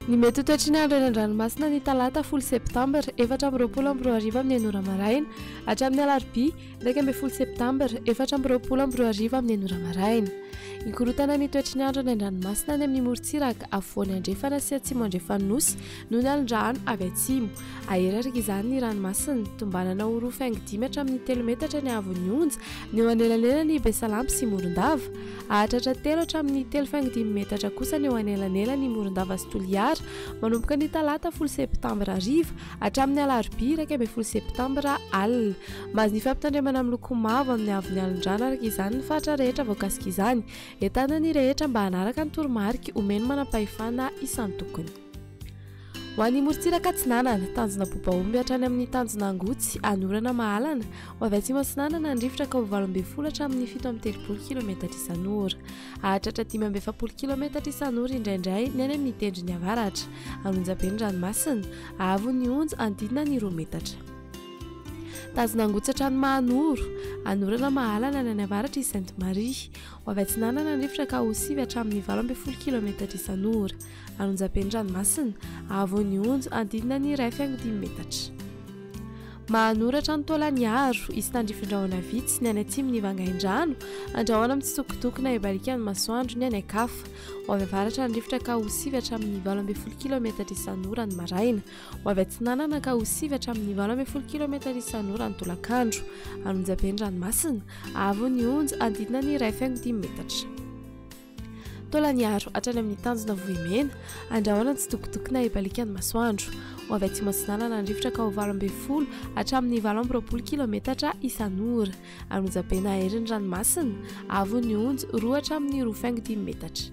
Ny mety ho toetriny andro eny an-dranomasina ny talata 10 septambra 4:20 amin'ny anora maraina hatramin'ny alarobia 1 septambra 4:20 amin'ny anora maraina. Ikorotana ny toetriny andro eny an-dranomasina ny amin'ny morotsiraka afovoany andrefana sy atsimo andrefana nosy noho ny alin-drano avy atsimo. Aheraraka izany ny ranomasina tombanana ho 2.5 hatramin'ny 3 metatra ny avon'ny onja ny eo anelanelany ny Besalampy sy Morondava. Ahatratra 3 hatramin'ny 3.5 metatra kosa ny eo anelanelany Morondava sy Toliara. Manomboka ny talata 10 septambra hariva hatramin'ny alarobia 1 septambra alina. Mahazo ny fampitandremana amin'ny loko mavo amin'ny avon'ny alin-drano araka izany ny faritra rehetra voakasika izany. Entana ny rehetra mba hanaraka ny toromarika omeny manam-pahefana isan'ny tokony. Ho an'ny morotsiraka atsinanana tanjona bobaomby hatrany amin'ny tanjona angotsy anorana mahalana ho avy atsimo atsinanana ny rivotra ka ho 8 hatramin'ny 7:30 km isan'ora. Ahatratra 5:70 km isan'ora indraindray ny any amin'ny tendrony avaratra. Anonjabe ny ranomasina ahavon'ny onja andidina ny 2 metatra. Tazona angotsy hatrany Mahanoro anorana mahalana ny any avaratra i Sainte Marie ho avy atsinanana ny rivotra ka ho 9 hatramin'ny 12 km isan'ora. Anonjabe ny ranomasina ahavon'ny onja andidina ny 1.5 metatra. Mahanoratra ny Taolaniaro isy tandrifindrahona vitsy ny any atsimo ny Vangaindrano andrahoana amin'ny tsitokotokona ibarika ny masoandro ny any akafa. Ho avy avaratra ny rivotra ka ho 9 hatramin'ny 12 km isan'ora ny maraina. Ho avy atsinanana ka ho 9 hatramin'ny 12 km isan'ora ny tolakandro. Anonjabe ny ranomasina ahavon'ny onja andidina ny 1.5 metatra. Taolaniaro hatrany amin'ny tanjona vohimena andrahoana ny tsitokotokona ibarika ny masoandro. Ho avy atsimo atsinanana ny rivotra ka ho 12 hatramin'ny 12 km isan'ora. Anonjabe na herin'ny ranomasina ahavon'ny onja 2 hatramin'ny 2.5 metatra.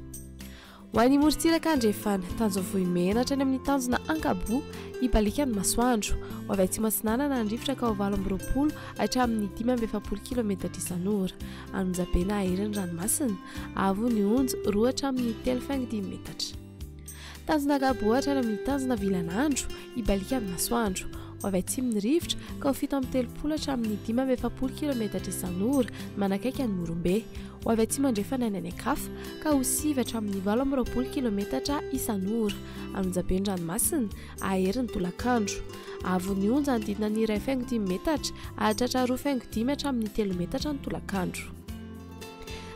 Ho an'ny morotsiraka andrefana tanjona vohimena hatrany amin'ny tanjona Ankabo ibalika ny masoandro. Ho avy atsimo atsinanana ny rivotra ka ho 12 hatramin'ny 5:70 km isan'ora. Anonjabe na herin'ny ranomasina ahavon'ny onja 2 hatramin'ny 3.5 metatra. Tanjona Ankabo hatrany amin'ny tanjona Vilanandro ibalika ny masoandro. Ho avy atsimo ny rivotra ka ho 7:30 hatramin'ny 5:70 km isan'ora manakaiky ny Morombe. Ho avy atsimo andrefana ny any akafa ka ho 9 hatramin'ny 12 km isan'ora. Anonjabe ny ranomasina aherin'ny tolakandro. Ahavon'ny onja andidina ny 1.5 metatra ahatratra 2.5 hatramin'ny 3 metatra ny tolakandro.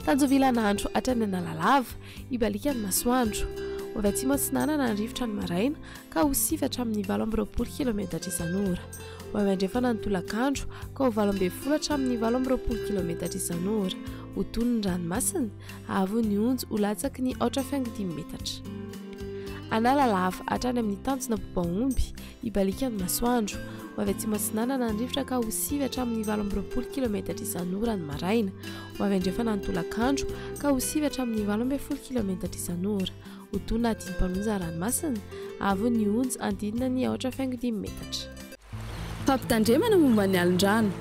Tanjona Vilanandro hatrany Analalava ibalika ny masoandro. Ho avy atsimo atsinanana ny rivotra ny maraina ka ho 9 hatramin'ny 12 km isan'ora. Ho avy andrefana ny tolakandro ka ho 12 hatramin'ny 12 km isan'ora. Ho tony ny ranomasina ahavon'ny onja ho latsaky ny 8.5 metatra. Analalava hatrany amin'ny tanjona bobaomby ibalika ny masoandro. Ho avy atsimo atsinanana ny rivotra ka ho 9 hatramin'ny 12 km isan'ora ny maraina. Ho avy andrefana ny tolakandro ka ho 9 hatramin'ny 12 km isan'ora. Ho tony na adimpanonja ranomasina ahavon'ny onja andidina ny 8.5 metatra. Fampitandremana momba ny alin-drano.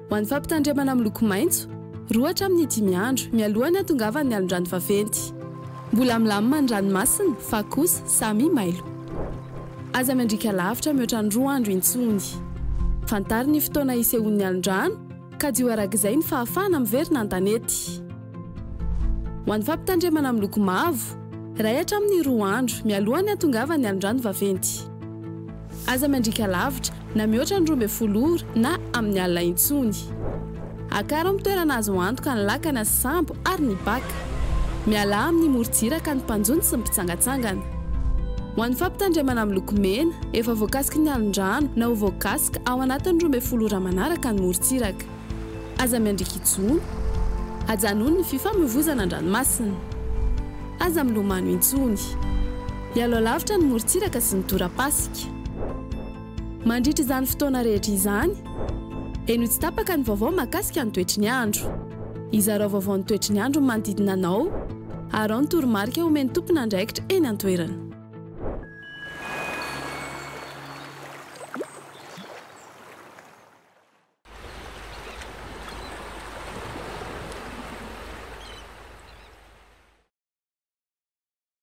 Ho an'ny fampitandremana amin'ny loko maitso 2 hatramin'ny 5 andro mialohan'ny hatongavan'ny alin-drano vaventy. Mbola milamina ny ranomasina fa kosa samy mailo. Aza miandrika lavitra mihoatra ny 2 andro intsony. Fantary ny fotoana isehoan'ny alin-drano ka dio arak'izay ny fahafahana miverina an-tanety. Ho an'ny fampitandremana amin'ny loko mavo 1 hatramin'ny 2 andro mialohan'ny hatongavan'ny alin-drano vaventy. Aza miandrika lavitra na mihoatra ny 12 ora na amin'ny alina intsony. Akara amin'ny toerana azo antoka ny lakana sy sambo ary ny baka. Miala amin'ny morotsiraka ny mpanjony sy ny mpitsangatsangana. Ho an'ny fampitandremana amin'ny loko mena efa voakasika ny alin-drano na ho voakasika ao anatin'ny 12 ora manaraka ny morotsiraka. Aza miandrika intsony. Ajanony ny fifamoivoizana an-dranomasina. Aza milomano intsony. Hialo lavitra ny morotsiraka sy ny tora-pasika. Mandritra izany fotoana rehetra izany, eny ho tsy tapaka ny vaovao mahakasika ny toetry ny andro. Izarao vaovao ny toetry ny andro manodidina anao, ary ao ny toromarika omeny tompona andraikitra eny an-toerana.